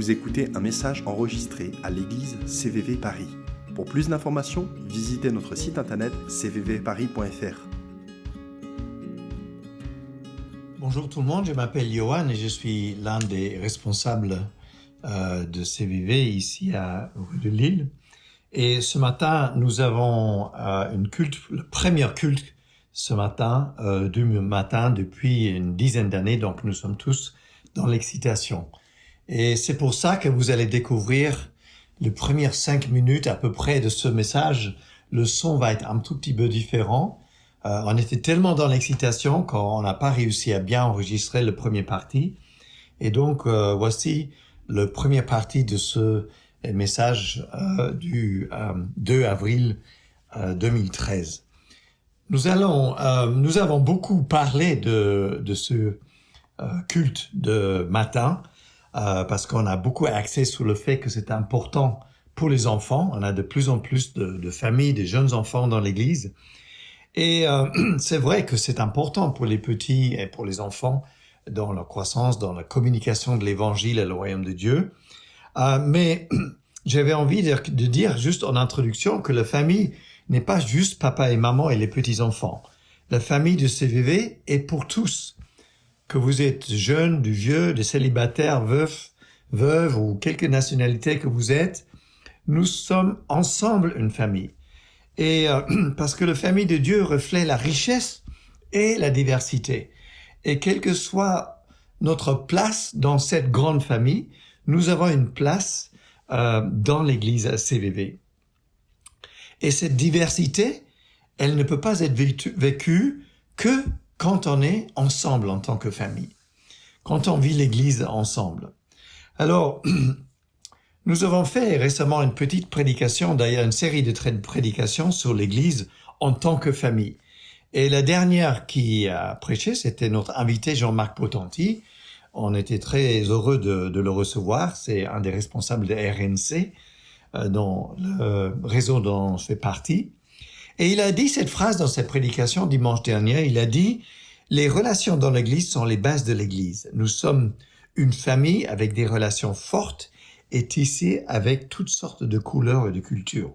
Vous écoutez un message enregistré à l'église CVV Paris. Pour plus d'informations, visitez notre site internet cvvparis.fr. Bonjour tout le monde, je m'appelle Johan et je suis l'un des responsables de CVV ici à rue de Lille. Et ce matin, nous avons le premier culte ce matin, du matin depuis une dizaine d'années, donc nous sommes tous dans l'excitation. Et c'est pour ça que vous allez découvrir les premières 5 minutes à peu près de ce message. Le son va être un tout petit peu différent. On était tellement dans l'excitation qu'on n'a pas réussi à bien enregistrer le premier partie. Et donc, voici le premier partie de ce message du 2 avril 2013. Nous avons beaucoup parlé de ce culte de matin parce qu'on a beaucoup axé sur le fait que c'est important pour les enfants. On a de plus en plus de familles, de jeunes enfants dans l'église. Et c'est vrai que c'est important pour les petits et pour les enfants dans leur croissance, dans la communication de l'évangile et le royaume de Dieu. Mais j'avais envie de dire juste en introduction que la famille n'est pas juste papa et maman et les petits-enfants. La famille de CVV est pour tous. Que vous êtes jeune, du vieux, des célibataires, veuves ou quelque nationalité que vous êtes, nous sommes ensemble une famille. Et parce que la famille de Dieu reflète la richesse et la diversité. Et quelle que soit notre place dans cette grande famille, nous avons une place dans l'église CVV. Et cette diversité, elle ne peut pas être vécue que quand on est ensemble en tant que famille, quand on vit l'église ensemble. Alors, nous avons fait récemment une petite prédication, d'ailleurs une série de prédications sur l'église en tant que famille. Et la dernière qui a prêché, c'était notre invité Jean-Marc Potenti. On était très heureux de le recevoir. C'est un des responsables de RNC, dont le réseau dont je fais partie. Et il a dit cette phrase dans cette prédication dimanche dernier. Il a dit « Les relations dans l'église sont les bases de l'église. Nous sommes une famille avec des relations fortes et tissées avec toutes sortes de couleurs et de cultures. »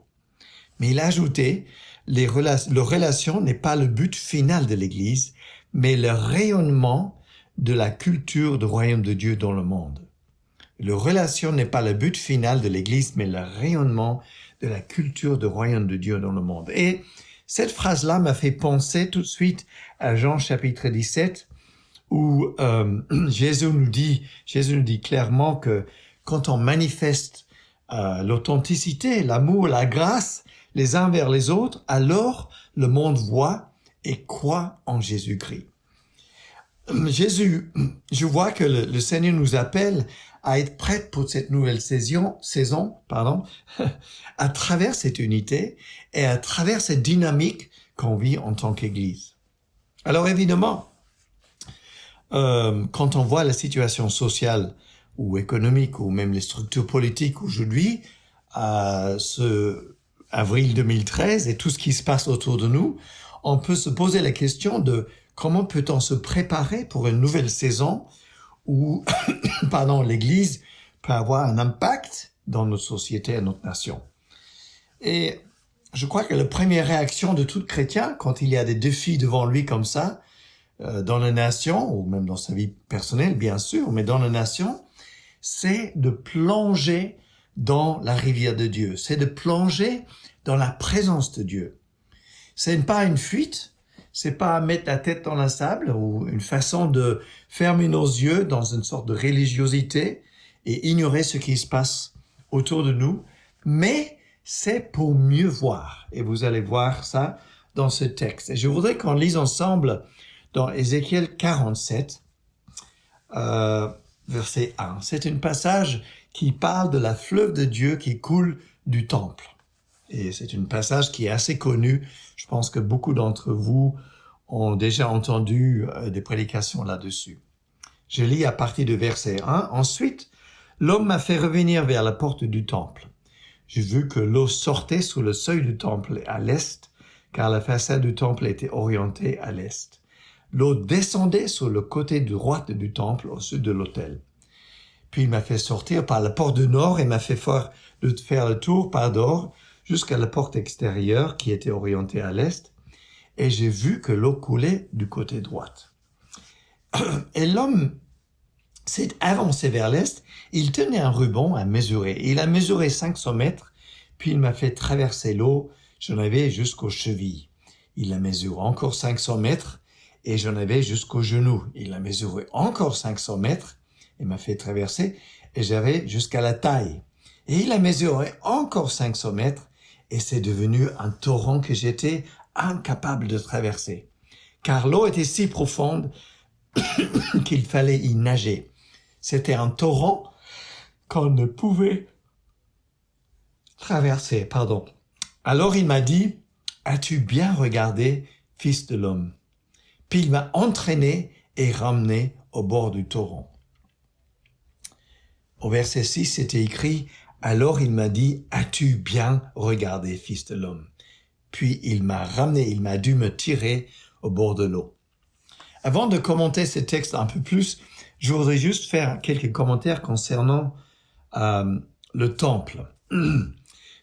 Mais il a ajouté « Le relation n'est pas le but final de l'église, mais le rayonnement de la culture du royaume de Dieu dans le monde. » Le relation n'est pas le but final de l'église, mais le rayonnement de la culture du royaume de Dieu dans le monde. Et cette phrase-là m'a fait penser tout de suite à Jean chapitre 17, où Jésus nous dit clairement que quand on manifeste l'authenticité, l'amour, la grâce les uns vers les autres, alors le monde voit et croit en Jésus-Christ. Je vois que le Seigneur nous appelle à être prêts pour cette nouvelle saison, à travers cette unité et à travers cette dynamique qu'on vit en tant qu'Église. Alors évidemment, quand on voit la situation sociale ou économique ou même les structures politiques aujourd'hui, ce avril 2013 et tout ce qui se passe autour de nous, on peut se poser la question de comment peut-on se préparer pour une nouvelle saison où l'Église peut avoir un impact dans notre société et notre nation. Et je crois que la première réaction de tout chrétien, quand il y a des défis devant lui comme ça, dans la nation, ou même dans sa vie personnelle, bien sûr, mais dans la nation, c'est de plonger dans la rivière de Dieu. C'est de plonger dans la présence de Dieu. C'est pas une fuite, c'est pas mettre la tête dans la sable ou une façon de fermer nos yeux dans une sorte de religiosité et ignorer ce qui se passe autour de nous, mais c'est pour mieux voir. Et vous allez voir ça dans ce texte. Et je voudrais qu'on lise ensemble dans Ézéchiel 47, verset 1. C'est un passage qui parle de la fleuve de Dieu qui coule du temple. Et c'est un passage qui est assez connu. Je pense que beaucoup d'entre vous ont déjà entendu des prédications là-dessus. Je lis à partir du verset 1. « Ensuite, l'homme m'a fait revenir vers la porte du temple. J'ai vu que l'eau sortait sous le seuil du temple à l'est, car la façade du temple était orientée à l'est. L'eau descendait sur le côté droit du temple au sud de l'autel. Puis il m'a fait sortir par la porte du nord et m'a fait faire le tour par dehors jusqu'à la porte extérieure qui était orientée à l'est. Et j'ai vu que l'eau coulait du côté droit. Et l'homme s'est avancé vers l'est. Il tenait un ruban à mesurer. Il a mesuré 500 mètres, puis il m'a fait traverser l'eau. J'en avais jusqu'aux chevilles. Il a mesuré encore 500 mètres et j'en avais jusqu'aux genoux. Il a mesuré encore 500 mètres et m'a fait traverser et j'avais jusqu'à la taille. Et il a mesuré encore 500 mètres et c'est devenu un torrent que j'étais incapable de traverser. Car l'eau était si profonde qu'il fallait y nager. C'était un torrent qu'on ne pouvait traverser, Alors il m'a dit, « As-tu bien regardé, fils de l'homme ?» Puis il m'a entraîné et ramené au bord du torrent. Au verset 6, c'était écrit, « Alors il m'a dit, as-tu bien regardé, fils de l'homme ?» Puis il m'a ramené, il m'a dû me tirer au bord de l'eau. Avant de commenter ce texte un peu plus, je voudrais juste faire quelques commentaires concernant le temple.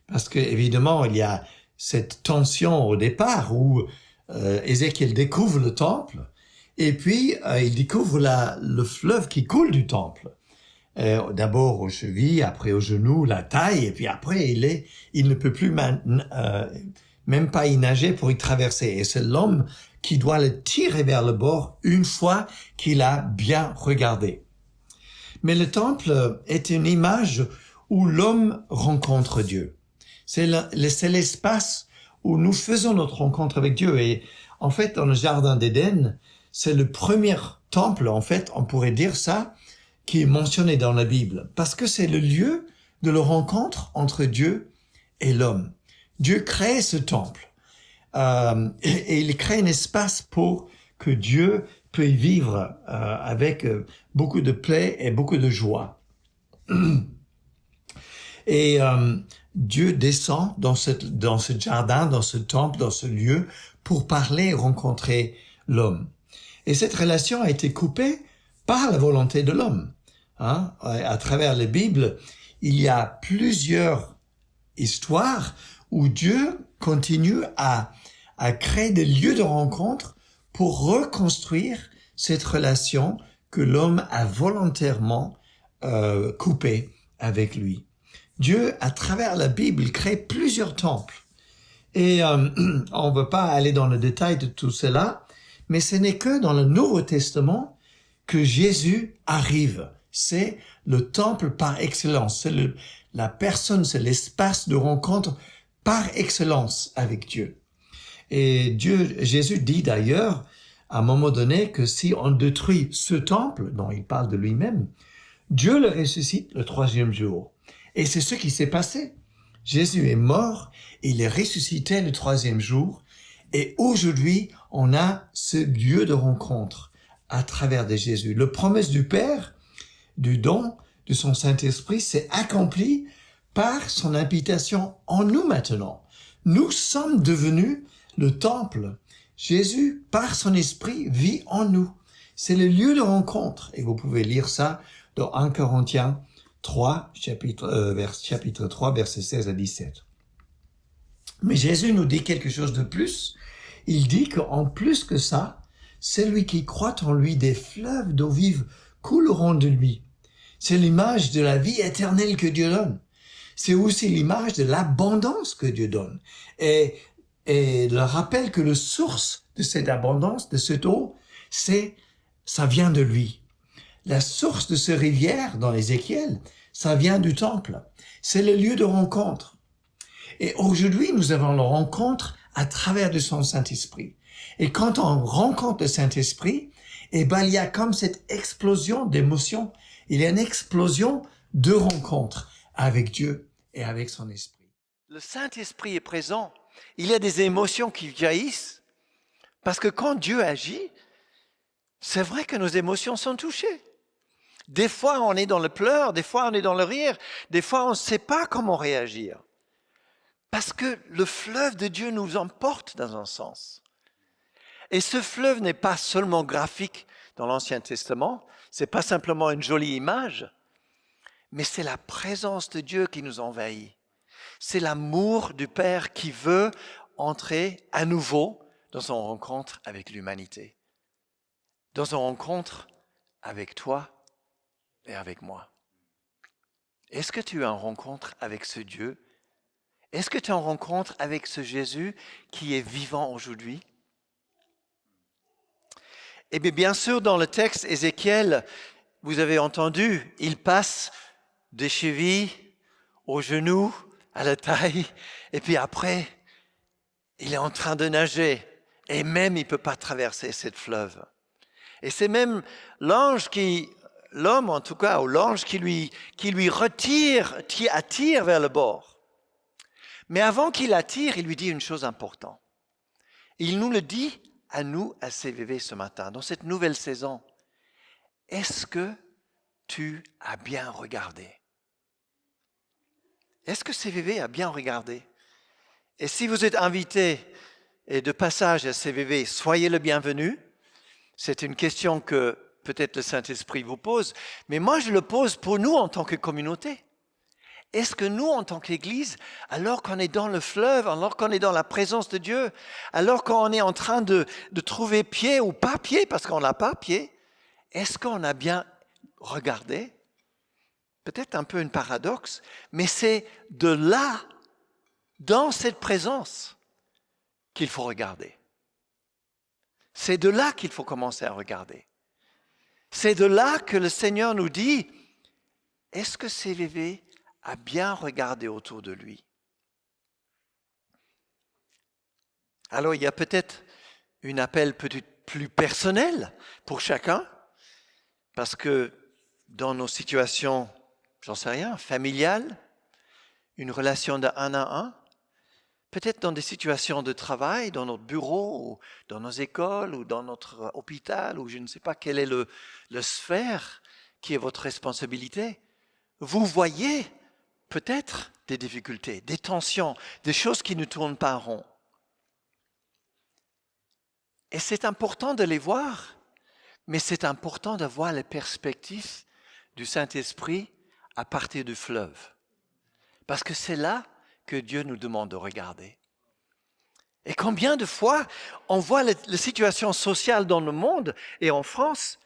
Parce que évidemment, il y a cette tension au départ où Ézéchiel découvre le temple et puis il découvre le fleuve qui coule du temple. D'abord aux chevilles, après aux genoux, la taille, et puis après il ne peut plus même pas y nager pour y traverser. Et c'est l'homme qui doit le tirer vers le bord une fois qu'il a bien regardé. Mais le temple est une image où l'homme rencontre Dieu. C'est l'espace où nous faisons notre rencontre avec Dieu. Et en fait, dans le jardin d'Éden, c'est le premier temple, en fait, on pourrait dire ça, qui est mentionné dans la Bible. Parce que c'est le lieu de la rencontre entre Dieu et l'homme. Dieu crée ce temple. Et il crée un espace pour que Dieu peut y vivre avec beaucoup de paix et beaucoup de joie. Et Dieu descend dans ce jardin, dans ce temple, dans ce lieu, pour parler et rencontrer l'homme. Et cette relation a été coupée par la volonté de l'homme. À travers la Bible, il y a plusieurs histoires où Dieu continue à créer des lieux de rencontre pour reconstruire cette relation que l'homme a volontairement coupée avec lui. Dieu, à travers la Bible, crée plusieurs temples. Et on ne veut pas aller dans le détail de tout cela, mais ce n'est que dans le Nouveau Testament que Jésus arrive. C'est le temple par excellence. C'est la personne, c'est l'espace de rencontre par excellence avec Dieu. Et Jésus dit d'ailleurs, à un moment donné, que si on détruit ce temple, dont il parle de lui-même, Dieu le ressuscite le 3e jour. Et c'est ce qui s'est passé. Jésus est mort, il est ressuscité le 3e jour, et aujourd'hui, on a ce lieu de rencontre à travers de Jésus. La promesse du Père, du don de son Saint-Esprit, s'est accomplie par son habitation en nous maintenant. Nous sommes devenus le temple. Jésus, par son Esprit, vit en nous. C'est le lieu de rencontre. Et vous pouvez lire ça dans 1 Corinthiens 3, chapitre 3, versets 16 à 17. Mais Jésus nous dit quelque chose de plus. Il dit qu'en plus que ça, celui qui croit en lui, des fleuves d'eau vive couleront de lui. C'est l'image de la vie éternelle que Dieu donne. C'est aussi l'image de l'abondance que Dieu donne. Et le rappel que la source de cette abondance, de cette eau, ça vient de lui. La source de ces rivières dans Ézéchiel, ça vient du temple. C'est le lieu de rencontre. Et aujourd'hui, nous avons la rencontre à travers de son Saint-Esprit. Et quand on rencontre le Saint-Esprit, il y a comme cette explosion d'émotions. Il y a une explosion de rencontres avec Dieu et avec son Esprit. Le Saint-Esprit est présent. Il y a des émotions qui jaillissent. Parce que quand Dieu agit, c'est vrai que nos émotions sont touchées. Des fois, on est dans le pleur, des fois, on est dans le rire, des fois, on ne sait pas comment réagir. Parce que le fleuve de Dieu nous emporte dans un sens. Et ce fleuve n'est pas seulement graphique dans l'Ancien Testament, c'est pas simplement une jolie image, mais c'est la présence de Dieu qui nous envahit. C'est l'amour du Père qui veut entrer à nouveau dans son rencontre avec l'humanité, dans son rencontre avec toi et avec moi. Est-ce que tu as une rencontre avec ce Dieu? Est-ce que tu as une rencontre avec ce Jésus qui est vivant aujourd'hui? Et bien sûr, dans le texte Ézéchiel, vous avez entendu, il passe des chevilles aux genoux, à la taille, et puis après, il est en train de nager, et même il ne peut pas traverser cette fleuve. Et c'est même l'homme en tout cas, ou l'ange qui lui retire, qui attire vers le bord. Mais avant qu'il attire, il lui dit une chose importante. Il nous le dit à nous, à CVV ce matin, dans cette nouvelle saison. Est-ce que tu as bien regardé? Est-ce que CVV a bien regardé? Et si vous êtes invité et de passage à CVV, soyez le bienvenu. C'est une question que peut-être le Saint-Esprit vous pose, mais moi je le pose pour nous en tant que communauté. Est-ce que nous, en tant qu'Église, alors qu'on est dans le fleuve, alors qu'on est dans la présence de Dieu, alors qu'on est en train de trouver pied ou pas pied, parce qu'on n'a pas pied, est-ce qu'on a bien regardé? Peut-être un peu un paradoxe, mais c'est de là, dans cette présence, qu'il faut regarder. C'est de là qu'il faut commencer à regarder. C'est de là que le Seigneur nous dit, est-ce que CVV a bien regardé autour de lui? Alors, il y a peut-être un appel peut-être plus personnel pour chacun, parce que dans nos situations, j'en sais rien, familiales, une relation de 1 à 1, peut-être dans des situations de travail, dans notre bureau, ou dans nos écoles, ou dans notre hôpital, ou je ne sais pas quelle est le sphère qui est votre responsabilité. Vous voyez peut-être des difficultés, des tensions, des choses qui ne tournent pas rond. Et c'est important de les voir, mais c'est important d'avoir les perspectives du Saint-Esprit à partir du fleuve. Parce que c'est là que Dieu nous demande de regarder. Et combien de fois on voit la situation sociale dans le monde et en France,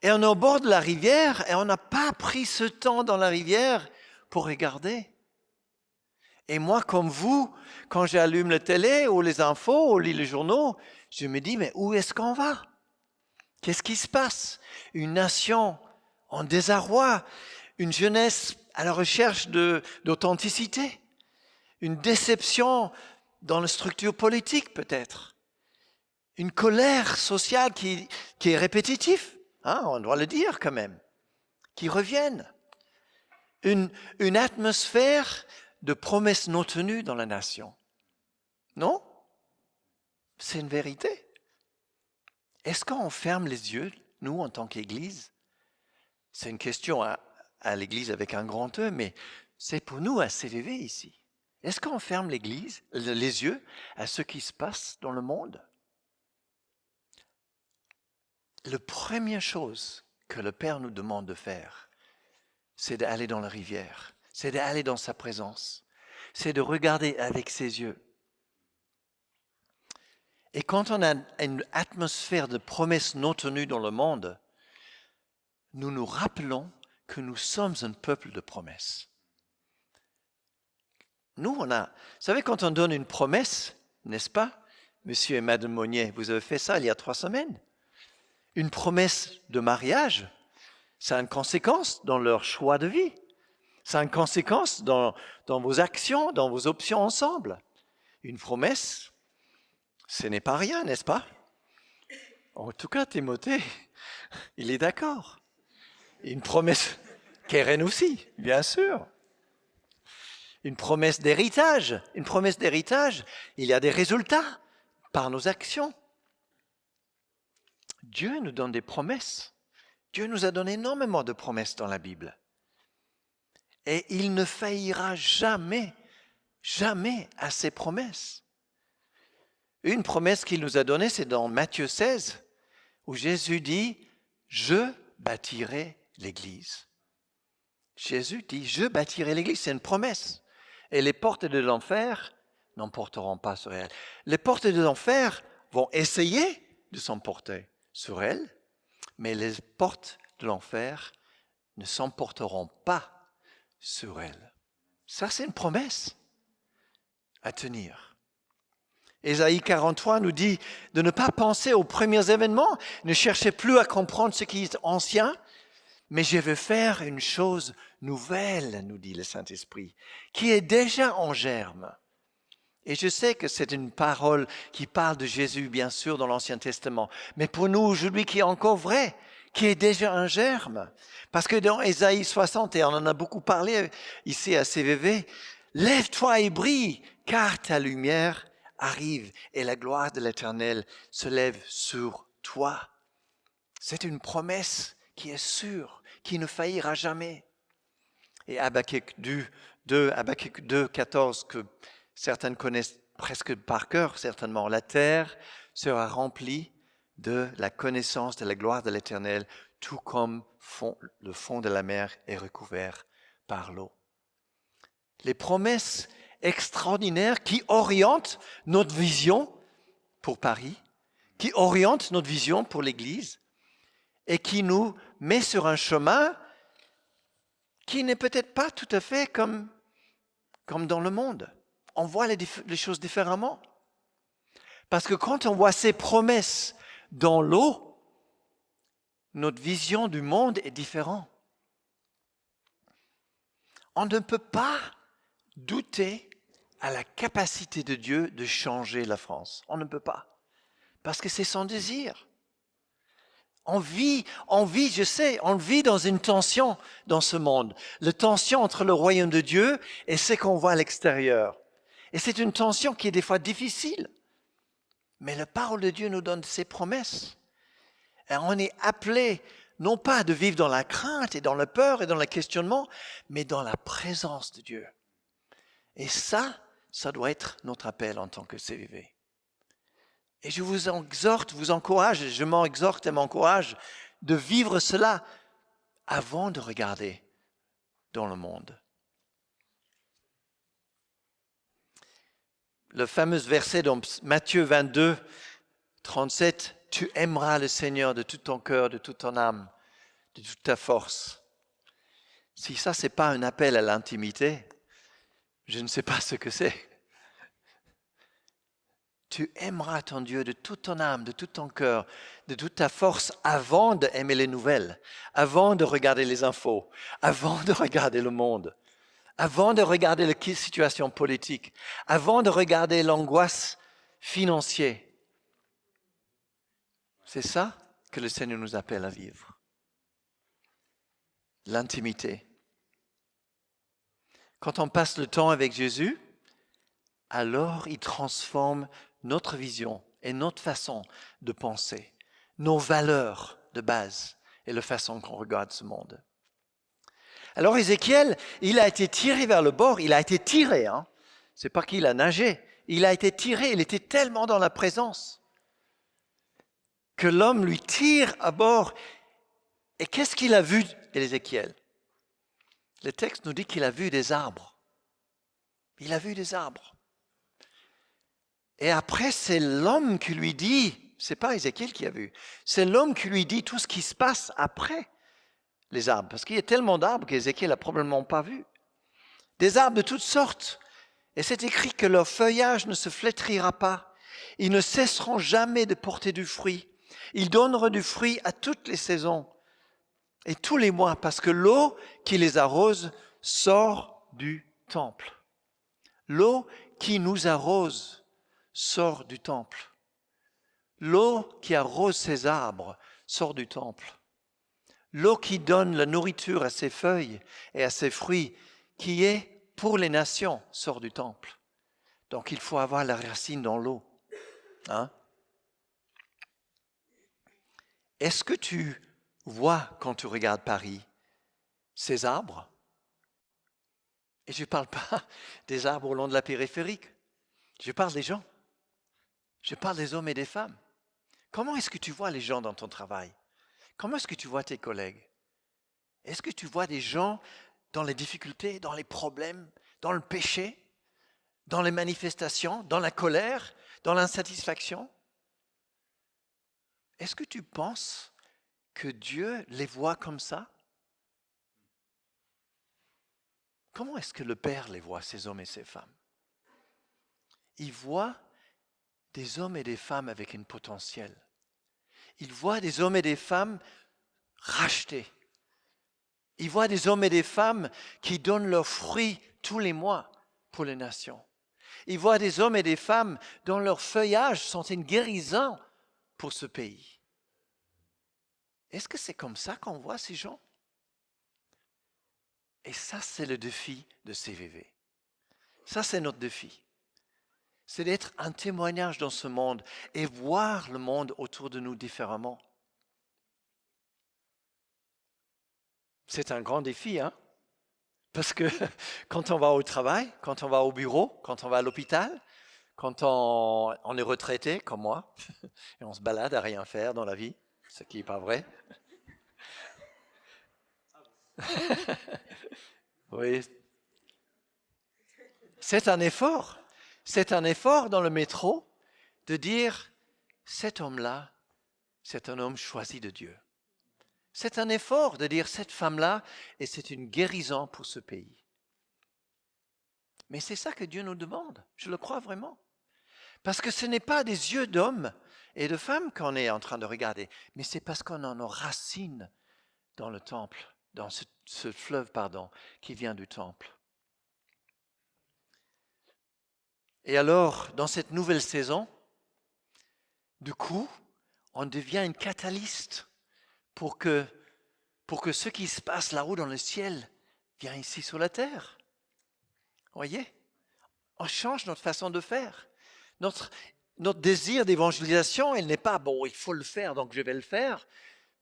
et on est au bord de la rivière et on n'a pas pris ce temps dans la rivière pour regarder. Et moi, comme vous, quand j'allume la télé ou les infos ou lis les journaux, je me dis, mais où est-ce qu'on va? Qu'est-ce qui se passe? Une nation en désarroi, une jeunesse à la recherche d'authenticité, une déception dans la structure politique peut-être, une colère sociale qui est répétitive, hein, on doit le dire quand même, qui reviennent, une atmosphère de promesses non tenues dans la nation. Non? C'est une vérité. Est-ce qu'on ferme les yeux, nous, en tant qu'Église? C'est une question à l'Église avec un grand E, mais c'est pour nous à CVV ici. Est-ce qu'on ferme les yeux à ce qui se passe dans le monde? La première chose que le Père nous demande de faire, c'est d'aller dans la rivière, c'est d'aller dans sa présence, c'est de regarder avec ses yeux. Et quand on a une atmosphère de promesses non tenues dans le monde, nous nous rappelons que nous sommes un peuple de promesses. Nous, vous savez, quand on donne une promesse, n'est-ce pas, monsieur et madame Monnier, vous avez fait ça il y a 3 semaines. Une promesse de mariage, ça a une conséquence dans leur choix de vie. Ça a une conséquence dans vos actions, dans vos options ensemble. Une promesse, ce n'est pas rien, n'est-ce pas? En tout cas, Timothée, il est d'accord. Une promesse, Keren aussi, bien sûr. Une promesse d'héritage, il y a des résultats par nos actions. Dieu nous donne des promesses. Dieu nous a donné énormément de promesses dans la Bible. Et il ne faillira jamais, jamais à ses promesses. Une promesse qu'il nous a donnée, c'est dans Matthieu 16, où Jésus dit « Je bâtirai l'Église ». Jésus dit, je bâtirai l'Église, c'est une promesse. Et les portes de l'enfer n'emporteront pas sur elle. Les portes de l'enfer vont essayer de s'emporter sur elle, mais les portes de l'enfer ne s'emporteront pas sur elle. Ça, c'est une promesse à tenir. Ésaïe 43 nous dit de ne pas penser aux premiers événements, ne cherchez plus à comprendre ce qui est ancien, mais je veux faire une chose nouvelle, nous dit le Saint-Esprit, qui est déjà en germe. Et je sais que c'est une parole qui parle de Jésus, bien sûr, dans l'Ancien Testament, mais pour nous aujourd'hui qui est encore vrai, qui est déjà un germe. Parce que dans Ésaïe 60, et on en a beaucoup parlé ici à CVV, « Lève-toi et brille, car ta lumière arrive et la gloire de l'Éternel se lève sur toi. » C'est une promesse qui est sûre, qui ne faillira jamais. Et Habakkuk 2, 14, que certains connaissent presque par cœur, certainement. La terre sera remplie de la connaissance de la gloire de l'Éternel, tout comme le fond de la mer est recouvert par l'eau. Les promesses extraordinaires qui orientent notre vision pour Paris, qui orientent notre vision pour l'Église et qui nous met sur un chemin qui n'est peut-être pas tout à fait comme dans le monde. On voit les choses différemment. Parce que quand on voit ces promesses dans l'eau, notre vision du monde est différente. On ne peut pas douter à la capacité de Dieu de changer la France. On ne peut pas. Parce que c'est son désir. On vit, je sais, on vit dans une tension dans ce monde. La tension entre le royaume de Dieu et ce qu'on voit à l'extérieur. Et c'est une tension qui est des fois difficile. Mais la parole de Dieu nous donne ses promesses. Et on est appelé non pas de vivre dans la crainte et dans la peur et dans le questionnement, mais dans la présence de Dieu. Et ça doit être notre appel en tant que CVV. Et je vous exhorte, vous encourage, je m'exhorte et m'encourage de vivre cela avant de regarder dans le monde. Le fameux verset dans Matthieu 22, 37, « Tu aimeras le Seigneur de tout ton cœur, de toute ton âme, de toute ta force. » Si ça, ce n'est pas un appel à l'intimité, je ne sais pas ce que c'est. Tu aimeras ton Dieu de toute ton âme, de tout ton cœur, de toute ta force avant d'aimer les nouvelles, avant de regarder les infos, avant de regarder le monde, avant de regarder la situation politique, avant de regarder l'angoisse financière. C'est ça que le Seigneur nous appelle à vivre. L'intimité. Quand on passe le temps avec Jésus, alors il transforme notre vision et notre façon de penser, nos valeurs de base et la façon qu'on regarde ce monde. Alors Ézéchiel, il a été tiré vers le bord, il a été tiré, c'est pas qu'il a nagé, il a été tiré, il était tellement dans la présence que l'homme lui tire à bord. Et qu'est-ce qu'il a vu, Ézéchiel? Le texte nous dit qu'il a vu des arbres. Il a vu des arbres. Et après, c'est l'homme qui lui dit, c'est pas Ézéchiel qui a vu, c'est l'homme qui lui dit tout ce qui se passe après les arbres. Parce qu'il y a tellement d'arbres qu'Ézéchiel n'a probablement pas vu. Des arbres de toutes sortes. Et c'est écrit que leur feuillage ne se flétrira pas. Ils ne cesseront jamais de porter du fruit. Ils donneront du fruit à toutes les saisons et tous les mois, parce que l'eau qui les arrose sort du temple. L'eau qui nous arrose sort du temple. L'eau qui arrose ces arbres sort du temple. L'eau qui donne la nourriture à ses feuilles et à ses fruits, qui est pour les nations, sort du temple. Donc il faut avoir la racine dans l'eau. Est-ce que tu vois, quand tu regardes Paris, ces arbres? Et je ne parle pas des arbres au long de la périphérique. Je parle des gens. Je parle des hommes et des femmes. Comment est-ce que tu vois les gens dans ton travail? Comment est-ce que tu vois tes collègues? Est-ce que tu vois des gens dans les difficultés, dans les problèmes, dans le péché, dans les manifestations, dans la colère, dans l'insatisfaction? Est-ce que tu penses que Dieu les voit comme ça? Comment est-ce que le Père les voit, ces hommes et ces femmes? Il voit des hommes et des femmes avec un potentiel. Il voit des hommes et des femmes rachetés. Il voit des hommes et des femmes qui donnent leurs fruits tous les mois pour les nations. Il voit des hommes et des femmes dont leurs feuillages sont une guérison pour ce pays. Est-ce que c'est comme ça qu'on voit ces gens? Et ça, c'est le défi de CVV. Ça, c'est notre défi. C'est d'être un témoignage dans ce monde et voir le monde autour de nous différemment. C'est un grand défi, hein? Parce que quand on va au travail, quand on va au bureau, quand on va à l'hôpital, quand on est retraité, comme moi, et on se balade à rien faire dans la vie, ce qui n'est pas vrai. Oui. C'est un effort. C'est un effort dans le métro de dire, cet homme-là, c'est un homme choisi de Dieu. C'est un effort de dire, cette femme-là, et c'est une guérison pour ce pays. Mais c'est ça que Dieu nous demande, je le crois vraiment. Parce que ce n'est pas des yeux d'hommes et de femmes qu'on est en train de regarder, mais c'est parce qu'on en a racines dans le temple, dans ce fleuve, qui vient du temple. Et alors, dans cette nouvelle saison, du coup, on devient une catalyste pour que ce qui se passe là-haut dans le ciel vienne ici sur la terre. Vous voyez? On change notre façon de faire. Notre désir d'évangélisation, il n'est pas, bon, il faut le faire, donc je vais le faire,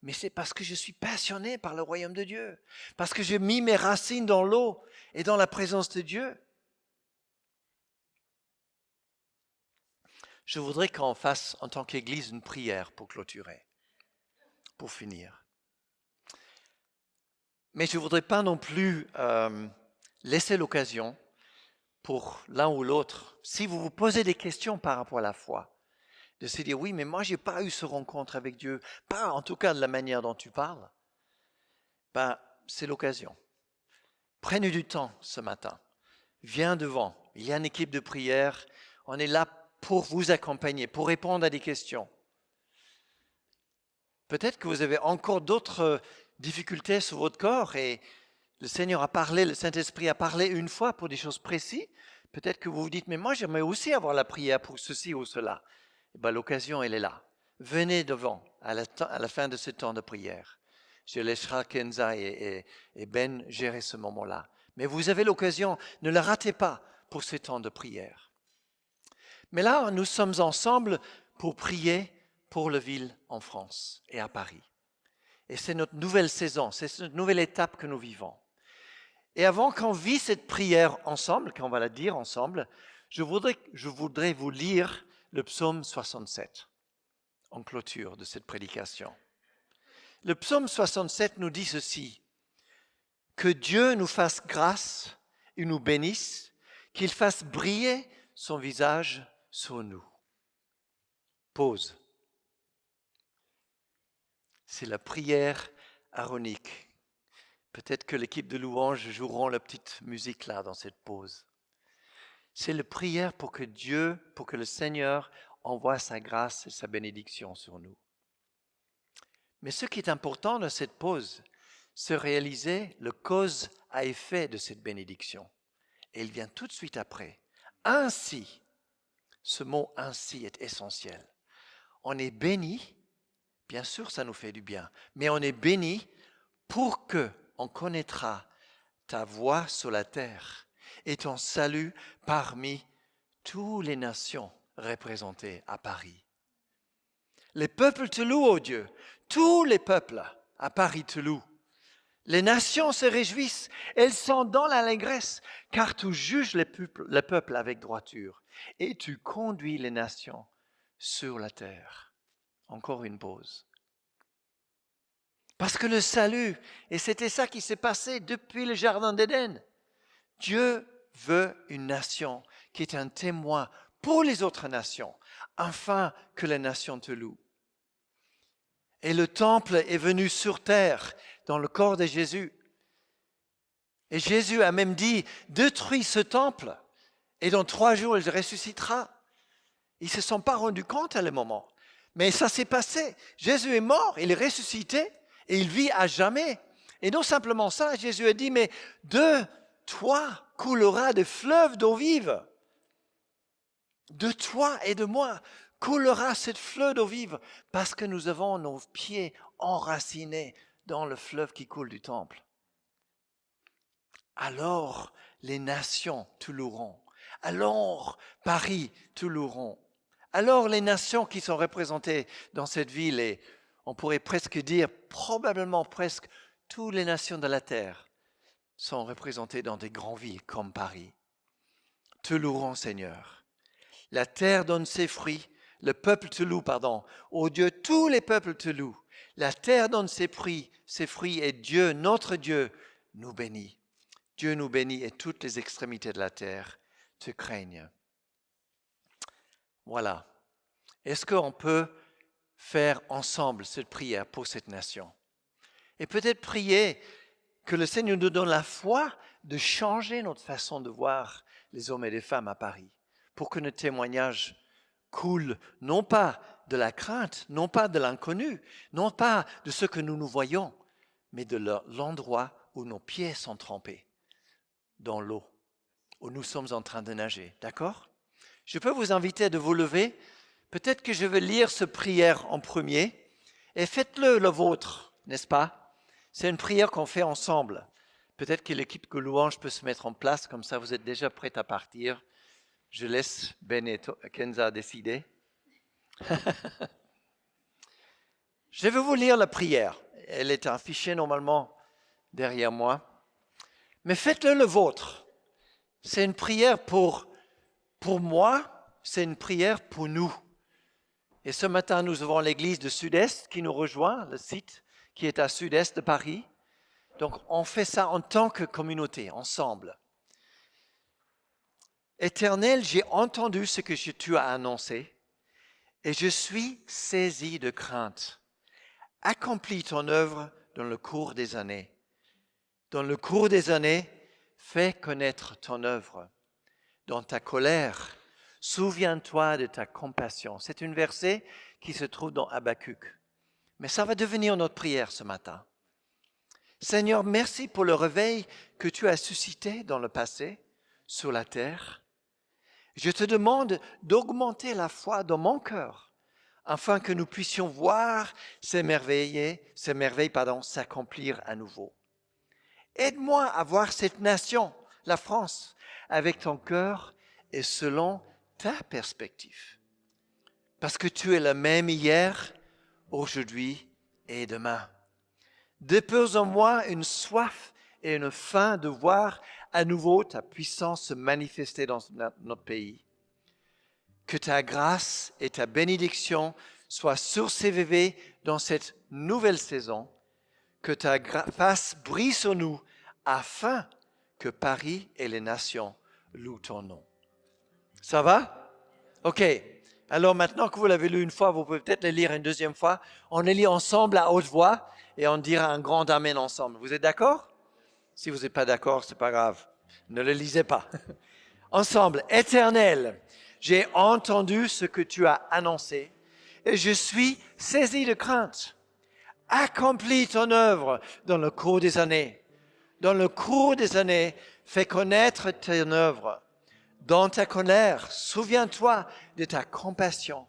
mais c'est parce que je suis passionné par le royaume de Dieu, parce que j'ai mis mes racines dans l'eau et dans la présence de Dieu. Je voudrais qu'on fasse, en tant qu'Église, une prière pour clôturer, pour finir. Mais je ne voudrais pas non plus laisser l'occasion pour l'un ou l'autre, si vous vous posez des questions par rapport à la foi, de se dire, oui, mais moi, je n'ai pas eu ce rencontre avec Dieu, pas en tout cas de la manière dont tu parles. C'est l'occasion. Prenez du temps ce matin. Viens devant. Il y a une équipe de prière. On est là pour vous accompagner, pour répondre à des questions. Peut-être que vous avez encore d'autres difficultés sur votre corps et le Seigneur a parlé, le Saint-Esprit a parlé une fois pour des choses précises. Peut-être que vous vous dites, mais moi j'aimerais aussi avoir la prière pour ceci ou cela. L'occasion, elle est là. Venez devant à la fin de ce temps de prière. Je laisserai Kenza et Ben gérer ce moment-là. Mais vous avez l'occasion, ne la ratez pas pour ce temps de prière. Mais là, nous sommes ensemble pour prier pour la ville en France et à Paris. Et c'est notre nouvelle saison, c'est notre nouvelle étape que nous vivons. Et avant qu'on vit cette prière ensemble, qu'on va la dire ensemble, je voudrais vous lire le psaume 67 en clôture de cette prédication. Le psaume 67 nous dit ceci: que Dieu nous fasse grâce et nous bénisse, qu'il fasse briller son visage sur nous. Pause. C'est la prière aaronique. Peut-être que l'équipe de louange joueront la petite musique là dans cette pause. C'est la prière pour que le Seigneur envoie sa grâce et sa bénédiction sur nous. Mais ce qui est important dans cette pause, c'est réaliser le cause à effet de cette bénédiction. Et il vient tout de suite après. Ainsi, ce mot « ainsi » est essentiel. On est béni, bien sûr ça nous fait du bien, mais on est béni pour que on connaîtra ta voix sur la terre et ton salut parmi toutes les nations représentées à Paris. Les peuples te louent, ô Dieu, tous les peuples à Paris te louent. Les nations se réjouissent, elles sont dans l'allégresse, car tu juges les peuples avec droiture et tu conduis les nations sur la terre. Encore une pause. Parce que le salut, et c'était ça qui s'est passé depuis le Jardin d'Éden, Dieu veut une nation qui est un témoin pour les autres nations, afin que les nations te louent. Et le temple est venu sur terre dans le corps de Jésus. Et Jésus a même dit, détruis ce temple et dans 3 jours il ressuscitera. Ils ne se sont pas rendus compte à le moment. Mais ça s'est passé. Jésus est mort, il est ressuscité et il vit à jamais. Et non simplement ça, Jésus a dit, mais de toi coulera des fleuves d'eau vive. De toi et de moi coulera cette fleuve d'eau vive parce que nous avons nos pieds enracinés dans le fleuve qui coule du temple. Alors les nations te loueront. Alors Paris te loueront. Alors les nations qui sont représentées dans cette ville, et on pourrait presque dire probablement presque toutes les nations de la terre sont représentées dans des grandes villes comme Paris. Te loueront, Seigneur. La terre donne ses fruits, le peuple te loue, Ô Dieu, tous les peuples te louent. La terre donne ses fruits et Dieu, notre Dieu, nous bénit. Dieu nous bénit et toutes les extrémités de la terre te craignent. Voilà. Est-ce qu'on peut faire ensemble cette prière pour cette nation? Et peut-être prier que le Seigneur nous donne la foi de changer notre façon de voir les hommes et les femmes à Paris, pour que notre témoignage coule non pas de la crainte, non pas de l'inconnu, non pas de ce que nous voyons, mais de l'endroit où nos pieds sont trempés dans l'eau, où nous sommes en train de nager. D'accord? Je peux vous inviter de vous lever. Peut-être que je vais lire cette prière en premier et faites-le le vôtre, n'est-ce pas? C'est une prière qu'on fait ensemble. Peut-être que l'équipe de louange peut se mettre en place, comme ça vous êtes déjà prêts à partir. Je laisse Ben et Kenza décider. Je vais vous lire la prière. Elle est affichée normalement derrière moi. Mais faites-le le vôtre. C'est une prière pour moi, c'est une prière pour nous. Et ce matin, nous avons l'église de Sud-Est qui nous rejoint, le site qui est à Sud-Est de Paris. Donc, on fait ça en tant que communauté, ensemble. Éternel, j'ai entendu ce que tu as annoncé et je suis saisi de crainte. Accomplis ton œuvre dans le cours des années. Dans le cours des années, fais connaître ton œuvre. Dans ta colère, souviens-toi de ta compassion. C'est un verset qui se trouve dans Habakkuk. Mais ça va devenir notre prière ce matin. Seigneur, merci pour le réveil que tu as suscité dans le passé sur la terre. Je te demande d'augmenter la foi dans mon cœur afin que nous puissions voir ces merveilles s'accomplir à nouveau. Aide-moi à voir cette nation, la France, avec ton cœur et selon ta perspective. Parce que tu es le même hier, aujourd'hui et demain. Dépose en moi une soif et une faim de voir à nouveau ta puissance se manifester dans notre pays. Que ta grâce et ta bénédiction soient sur CVV dans cette nouvelle saison. Que ta face brille sur nous afin que Paris et les nations louent ton nom. Ça va? OK. Alors maintenant que vous l'avez lu une fois, vous pouvez peut-être le lire une deuxième fois. On le lit ensemble à haute voix et on dira un grand amen ensemble. Vous êtes d'accord? Si vous n'êtes pas d'accord, ce n'est pas grave. Ne le lisez pas. Ensemble, Éternel, j'ai entendu ce que tu as annoncé et je suis saisi de crainte. Accomplis ton œuvre dans le cours des années. Dans le cours des années, fais connaître ton œuvre. Dans ta colère, souviens-toi de ta compassion.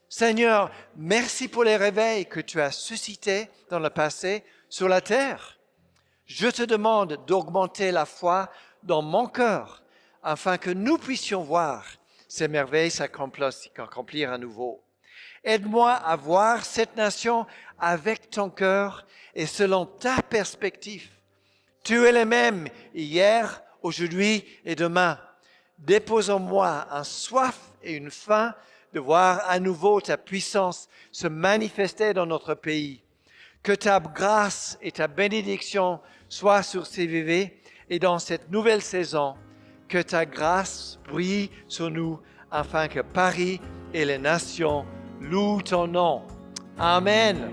Seigneur, merci pour les réveils que tu as suscités dans le passé sur la terre. Je te demande d'augmenter la foi dans mon cœur afin que nous puissions voir ces merveilles s'accomplir à nouveau. Aide-moi à voir cette nation avec ton cœur et selon ta perspective. Tu es le même hier, aujourd'hui et demain. Dépose en moi un soif et une faim de voir à nouveau ta puissance se manifester dans notre pays. Que ta grâce et ta bénédiction soient sur CVV et dans cette nouvelle saison, que ta grâce brille sur nous afin que Paris et les nations louent ton nom. Amen.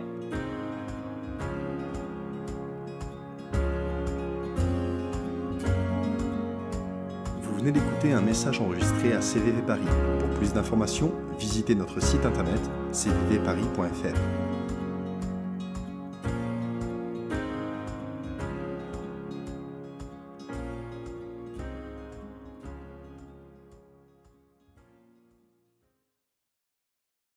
Vous venez d'écouter un message enregistré à CVV Paris. Pour plus d'informations, visitez notre site internet cvvparis.fr.